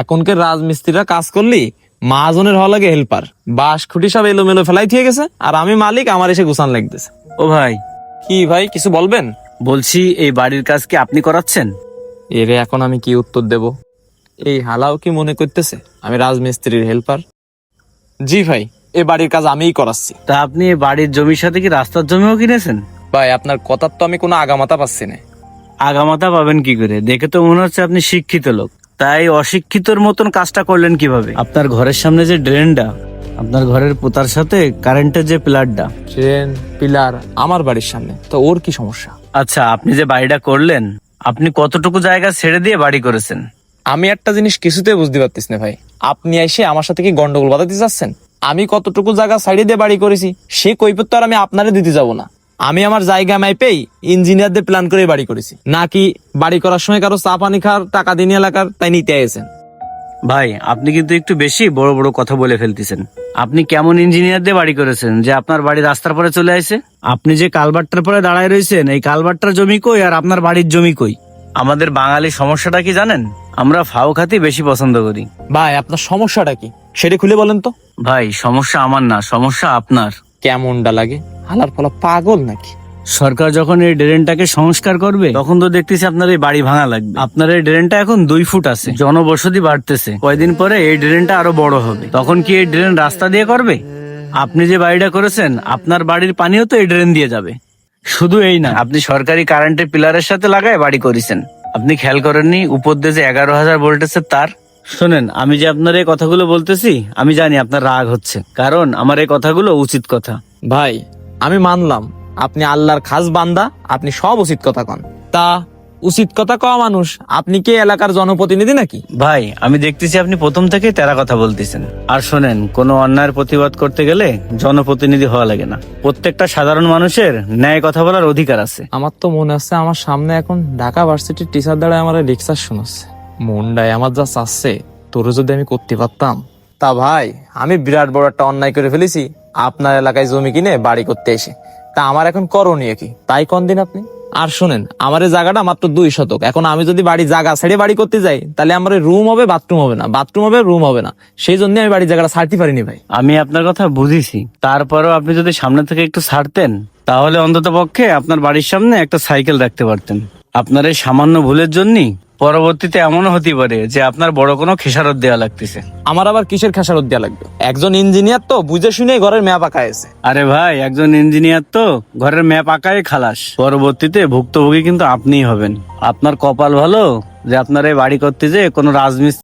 এখনকার রাজমিস্ত্রিরা কাজ করলি মাহাজনের হওয়া লাগে হেল্পার। বাঁশ খুঁটি সব এলোমেলো ফেলাই দিয়ে গেছে, আর আমি মালিক, আমার এসে গুছান লাগতেছে। ও ভাই, কি ভাই, কিছু বলবেন? বলছি এই বাড়ির কাজ কি আপনি করাচ্ছেন? এরে এখন আমি কি উত্তর দেব? এই হালাও কি মনে করতেছে আমি রাজমিস্ত্রির হেল্পার? জি ভাই, এই বাড়ির কাজ আমিই করাচ্ছি। তা আপনি এই বাড়ির জমির সাথে কি রাস্তার জমিও কিনেছেন? ভাই, আপনার কথার তো আমি কোনো আগামাতা পাচ্ছি না। আগামাথা পাবেন কি করে? দেখে তো মনে হচ্ছে আপনি শিক্ষিত লোক, তাই অশিক্ষিতর মতন কাজটা করলেন কিভাবে? আপনার ঘরের সামনে যে ড্রেনটা, আপনার ঘরের পোতার সাথে কারেন্টের যে পিলারটা। ট্রেন পিলার আমার বাড়ির সামনে, তো ওর কি সমস্যা? আচ্ছা, আপনি যে বাড়িটা করলেন, আপনি কতটুকু জায়গা ছেড়ে দিয়ে বাড়ি করেছেন? আমি একটা জিনিস কিছুতেই বুঝতে পারতেছি না ভাই, আপনি এসে আমার সাথে কি গন্ডগোল বাঁধাতে চাচ্ছেন? আমি কতটুকু জায়গা সাইডে দিয়ে বাড়ি করেছি সে কৈফিয়ত তো আর আমি আপনারে দিতে যাব না। আমি আমার জায়গা মাইপেই ইঞ্জিনিয়ারদের প্ল্যান করে বাড়ি করেছি, নাকি বাড়ি করার সময় কারো চা পানি খাওয়ার টাকা দিন এলাকার তাই নিতে আইছেন? ভাই, আপনি কিন্তু একটু বেশি বড় বড় কথা বলে ফেলতেছেন। আপনি কেমন ইঞ্জিনিয়ার দিয়ে বাড়ি করেছেন যে আপনার বাড়ি রাস্তার পরে চলে আসে? আপনি যে কালভার্টটার পরে দাঁড়ায় রয়েছেন, এই কালভার্টটার জমি কই আর আপনার বাড়ির জমি কই? আমাদের বাঙালির সমস্যাটা কি জানেন? আমরা ফাও খাতি বেশি পছন্দ করি। ভাই, আপনার সমস্যাটা কি সেটা খুলে বলেন তো। ভাই, সমস্যা আমার না, সমস্যা আপনার। কেমনটা লাগে? হালার ফলা পাগল নাকি? সরকার যখন এই ড্রেনটাকে সংস্কার করবে, তখন তো দেখতেছি আপনার এই বাড়ি ভাঙা লাগবে। আপনার এই ড্রেনটা এখন 2 ফুট আছে, জনবসতি বাড়তেছে, কয়দিন পরে এই ড্রেনটা আরো বড় হবে, তখন কি এই ড্রেন রাস্তা দিয়ে করবে? আপনি যে বাড়িটা করেছেন, আপনার বাড়ির পানিও তো এই ড্রেন দিয়ে যাবে। শুধু এই না, আপনি সরকারি কারেন্টের পিলারের সাথে লাগায় বাড়ি করেছেন। আপনি খেয়াল করেননি উপর দিয়ে যে 11,000 ভোল্টেজের তার? শোনেন, আমি যে আপনার এই কথাগুলো বলতেছি, আমি জানি আপনার রাগ হচ্ছে, কারণ আমার এই কথাগুলো উচিত কথা। ভাই, আমি মানলাম আপনি আল্লাহর খাস বান্দা, আপনি সব উচিত কথা কন। তা উচিত কথা কওয়া মানুষ আপনি কি এলাকার জনপ্রতিনিধি নাকি? ভাই, আমি দেখতেছি আপনি প্রথম থেকে তেরা কথা বলতেছেন। আর শোনেন, কোনো অন্যায়ের প্রতিবাদ করতে গেলে জনপ্রতিনিধি হওয়া লাগে না। প্রত্যেকটা সাধারণ মানুষের ন্যায় কথা বলার অধিকার আছে। আমার তো মনে হচ্ছে আমার সামনে এখন ঢাকা ভার্সিটির টিচার দ্বারা আমার লেকচার শোনাচ্ছে। মনটাই আমার যা চাচ্ছে, তোর যদি আমি করতে পারতাম। তা ভাই, আমি বিরাট বড় একটা অন্যায় করে ফেলেছি আপনার এলাকায় জমি কিনে বাড়ি করতে এসে। তা আমার এখন করণীয় কি তাই কোন দিন আপনি? আর শোনেন, আমার এই জায়গাটা মাত্র 2 শতক। এখন আমি যদি বাড়ি জায়গা ছেড়ে বাড়ি করতে যাই, তাহলে আমার রুম হবে বাথরুম হবে না, বাথরুম হবে রুম হবে না। সেই জন্য আমি বাড়ির জায়গাটা ছাড়তে পারিনি ভাই। আমি আপনার কথা বুঝেছি, তারপরেও আপনি যদি সামনে থেকে একটু ছাড়তেন, তাহলে অন্তত পক্ষে আপনার বাড়ির সামনে একটা সাইকেল রাখতে পারতেন। আপনার এই সামান্য ভুলের জন্যই পরবর্তীতে এমনও হতে পারে যে আপনার বড় কোনো খেসারত দেওয়া লাগতেছে। আমার আবার কিসের খেসারত দেওয়া লাগবে? একজন ইঞ্জিনিয়ার তো বুঝে শুনে ঘরের ম্যাপ আঁকাইছে। আরে ভাই, একজন ইঞ্জিনিয়ার তো ঘরের ম্যাপ আঁকায় খালাস, পরবর্তীতে ভুক্তভোগী কিন্তু আপনিই হবেন। আপনার কপাল ভালো যে আপনার এই বাড়ি করতে যে কোনো রাজমিস্ত্রি